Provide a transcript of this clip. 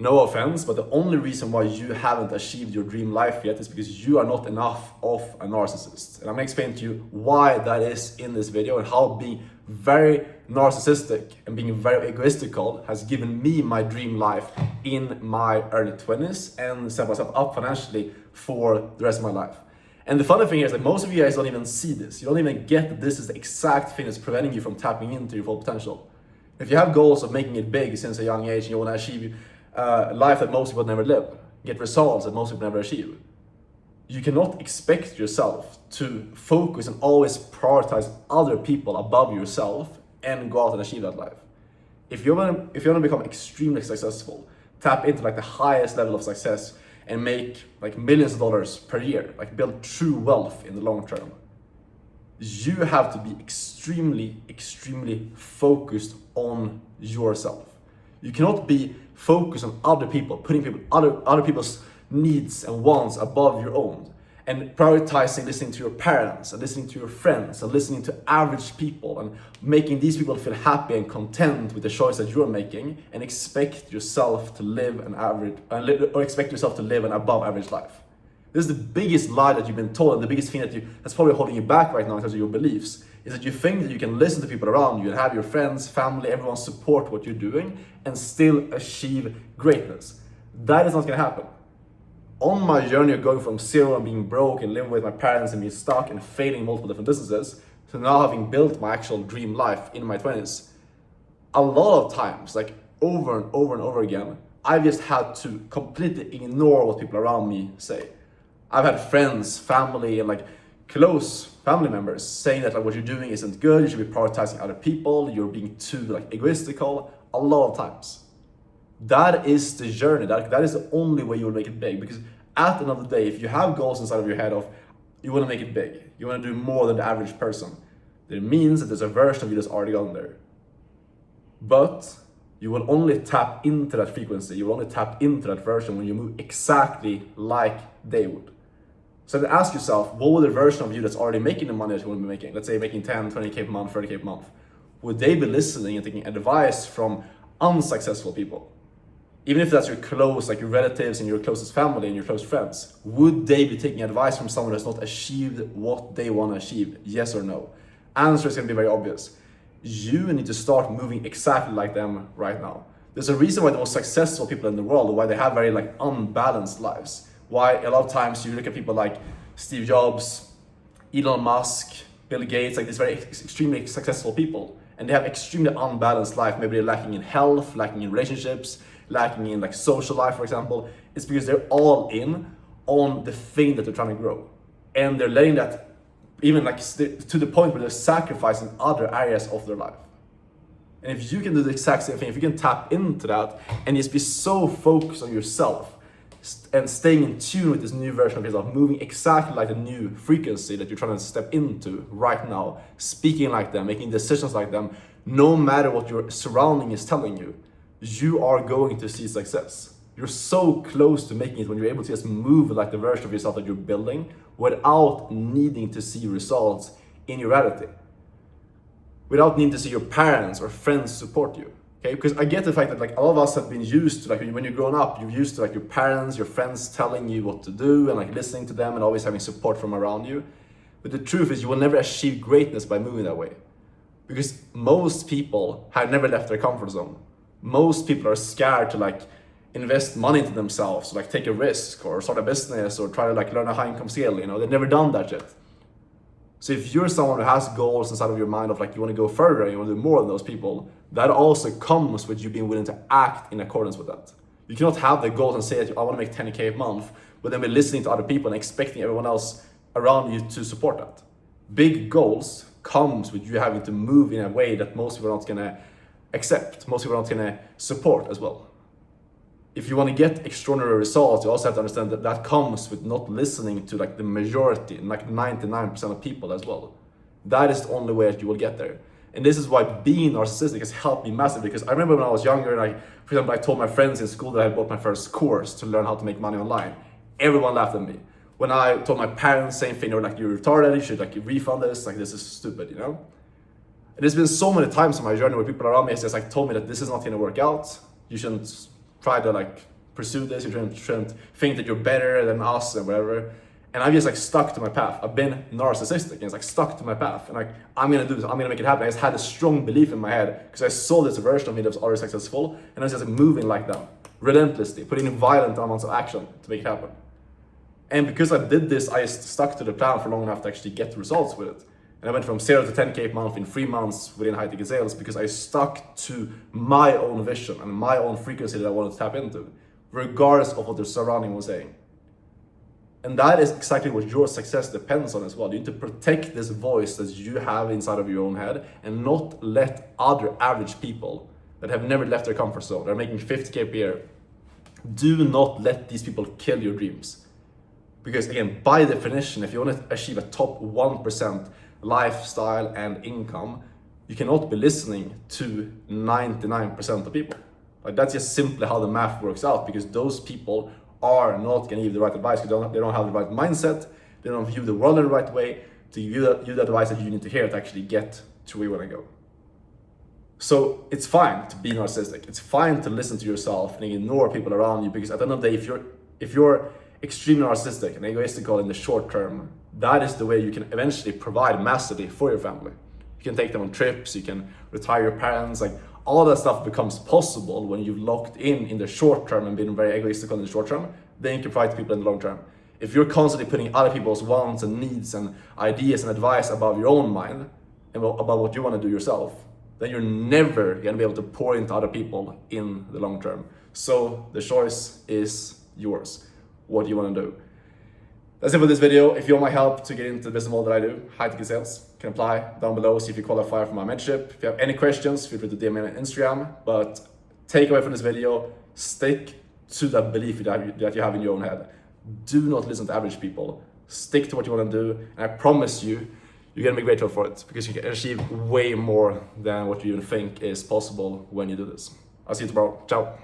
no offense, but the only reason why you haven't achieved your dream life yet is because you are not enough of a narcissist. And I'm gonna explain to you why that is in this video, and how being very narcissistic and being very egoistical has given me my dream life in my early 20s and set myself up financially for the rest of my life. And the funny thing is that most of you guys don't even see this. You don't even get that this is the exact thing that's preventing you from tapping into your full potential. If you have goals of making it big since a young age and you want to achieve a life that most people never live, get results that most people never achieve, you cannot expect yourself to focus and always prioritize other people above yourself and go out and achieve that life. If you want to become extremely successful, tap into like the highest level of success and make like millions of dollars per year, like build true wealth in the long term, you have to be extremely focused on yourself. You cannot be focused on other people, putting other people's needs and wants above your own, and prioritizing listening to your parents and listening to your friends and listening to average people and making these people feel happy and content with the choice that you're making, and expect yourself to live an above average life. This is the biggest lie that you've been told, and the biggest thing that's probably holding you back right now in terms of your beliefs, is that you think that you can listen to people around you and have your friends, family, everyone support what you're doing and still achieve greatness. That is not gonna happen. On my journey of going from zero and being broke and living with my parents and being stuck and failing multiple different businesses, to now having built my actual dream life in my 20s, a lot of times, like over and over again, I just had to completely ignore what people around me say. I've had friends, family, and like close family members saying that like what you're doing isn't good, you should be prioritizing other people, you're being too like egoistical, a lot of times. That is the journey, that is the only way you will make it big. Because at the end of the day, if you have goals inside of your head of you want to make it big, you want to do more than the average person, that means that there's a version of you that's already gone there. But you will only tap into that frequency, you will only tap into that version when you move exactly like they would. So then ask yourself, what would the version of you that's already making the money that you want to be making, let's say making 10, 20K per month, 30K per month, would they be listening and taking advice from unsuccessful people? Even if that's your close, like your relatives and your closest family and your close friends, would they be taking advice from someone that's not achieved what they want to achieve? Yes or no? Answer is going to be very obvious. You need to start moving exactly like them right now. There's a reason why the most successful people in the world, why they have very like unbalanced lives. Why a lot of times you look at people like Steve Jobs, Elon Musk, Bill Gates, like these very extremely successful people, and they have extremely unbalanced life. Maybe they're lacking in health, lacking in relationships, lacking in like social life, for example. It's because they're all in on the thing that they're trying to grow, and they're letting that even like to the point where they're sacrificing other areas of their life. And if you can do the exact same thing, if you can tap into that and just be so focused on yourself and staying in tune with this new version of yourself, moving exactly like the new frequency that you're trying to step into right now, speaking like them, making decisions like them, no matter what your surrounding is telling you, you are going to see success. You're so close to making it when you're able to just move like the version of yourself that you're building without needing to see results in your reality. Without needing to see your parents or friends support you. Okay, because I get the fact that like all of us have been used to, like when you're growing up, you're used to like your parents, your friends telling you what to do and like listening to them and always having support from around you. But the truth is you will never achieve greatness by moving that way. Because most people have never left their comfort zone. Most people are scared to like invest money into themselves, like take a risk or start a business or try to like learn a high income skill, you know, they've never done that yet. So if you're someone who has goals inside of your mind of like you want to go further and you want to do more than those people, that also comes with you being willing to act in accordance with that. You cannot have the goals and say that I want to make 10K a month, but then be listening to other people and expecting everyone else around you to support that. Big goals comes with you having to move in a way that most people are not gonna accept, most people are not gonna support as well. If you want to get extraordinary results, you also have to understand that that comes with not listening to like the majority, like 99% of people as well. That is the only way that you will get there. And this is why being narcissistic has helped me massively, because I remember when I was younger and for example, I told my friends in school that I bought my first course to learn how to make money online. Everyone laughed at me. When I told my parents, same thing, they were like, you're retarded, you should like refund this, like this is stupid, you know? And there's been so many times on my journey where people around me has just like told me that this is not gonna work out, you shouldn't try to like pursue this, you shouldn't think that you're better than us and whatever. And I've just like stuck to my path. I've been narcissistic and it's like stuck to my path. And like, I'm gonna do this, I'm gonna make it happen. I just had a strong belief in my head because I saw this version of me that was already successful, and I was just like moving like them, relentlessly, putting in violent amounts of action to make it happen. And because I did this, I just stuck to the plan for long enough to actually get results with it. And I went from 0 to 10K a month in 3 months within high ticket sales because I stuck to my own vision and my own frequency that I wanted to tap into, regardless of what the surrounding was saying. And that is exactly what your success depends on as well. You need to protect this voice that you have inside of your own head and not let other average people that have never left their comfort zone, they're making 50K per year, do not let these people kill your dreams. Because again, by definition, if you want to achieve a top 1% lifestyle and income, you cannot be listening to 99% of people. Like, that's just simply how the math works out, because those people are not going to give you the right advice because they don't have the right mindset, they don't view the world in the right way to give you the advice that you need to hear to actually get to where you want to go. So it's fine to be narcissistic. It's fine to listen to yourself and ignore people around you, because at the end of the day, if you're extremely narcissistic and egoistical in the short term, that is the way you can eventually provide massively for your family. You can take them on trips, you can retire your parents, like all that stuff becomes possible when you've locked in the short term and been very egoistical in the short term. Then you can provide to people in the long term. If you're constantly putting other people's wants and needs and ideas and advice above your own mind and about what you want to do yourself, then you're never going to be able to pour into other people in the long term. So the choice is yours. What do you want to do? That's it for this video. If you want my help to get into the business model that I do, high ticket sales, you can apply down below, see if you qualify for my mentorship. If you have any questions, feel free to DM me on Instagram. But take away from this video, stick to that belief that you have in your own head. Do not listen to average people. Stick to what you want to do, and I promise you, you're gonna be grateful for it, because you can achieve way more than what you even think is possible when you do this. I'll see you tomorrow. Ciao.